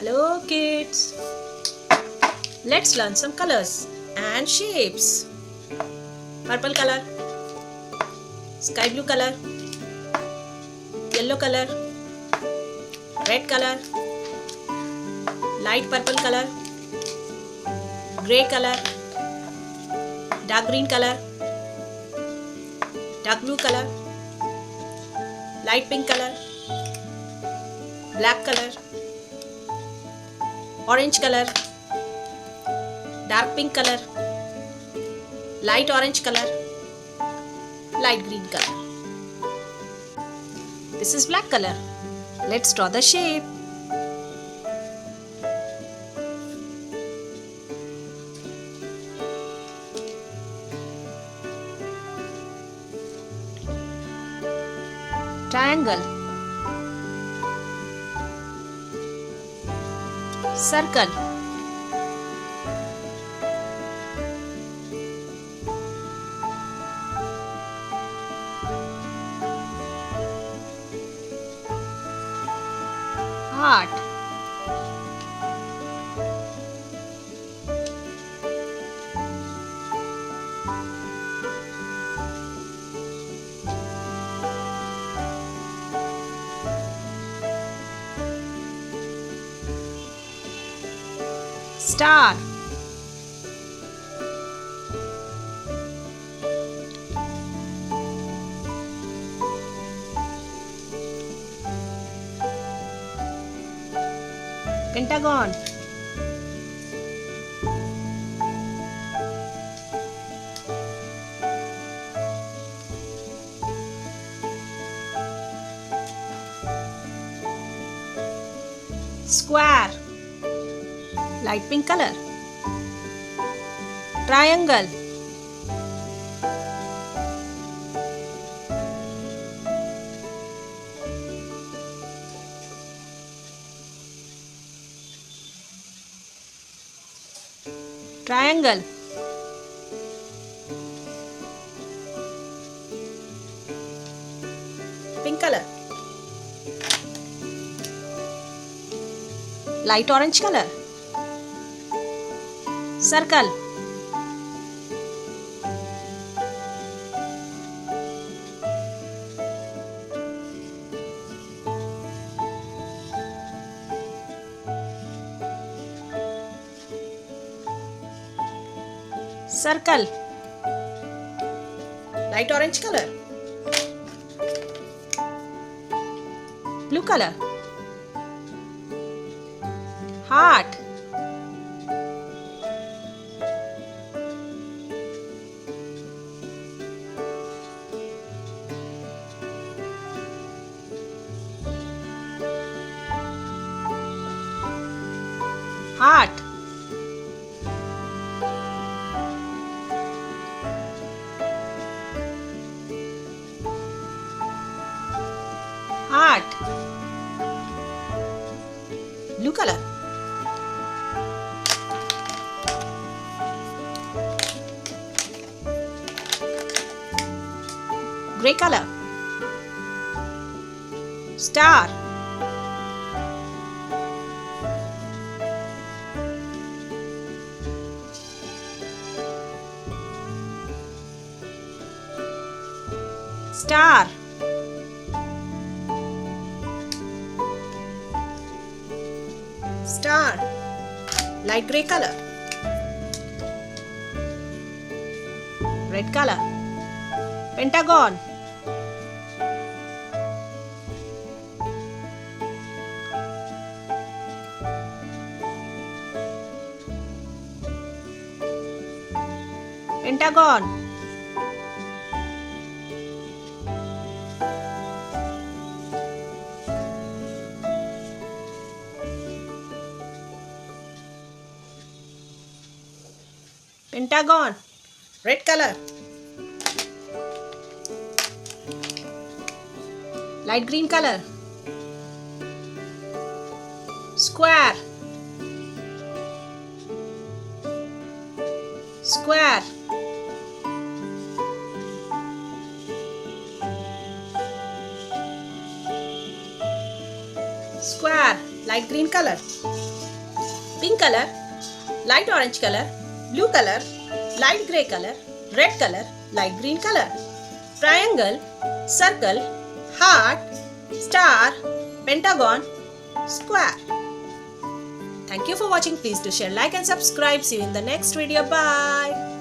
Hello kids, let's learn some colors and shapes. Purple color, sky blue color, yellow color, red color, light purple color, grey color, dark green color, dark blue color, light pink color, black color, orange color, dark pink color, light orange color, light green color. This is black color. Let's draw the shape. Triangle, circle, heart, star, pentagon, square, light pink color, triangle, triangle, pink color, light orange color, circle, circle, light orange color, blue color, heart, heart, heart, blue color, grey color, star, star, star, light grey color, red color, pentagon, pentagon, pentagon, red color, light green color, square, square, square, light green color. Pink color, light orange color, blue color, light grey color, red color, light green color. Triangle, circle, heart, star, pentagon, square. Thank you for watching. Please do share, like and subscribe. See you in the next video. Bye.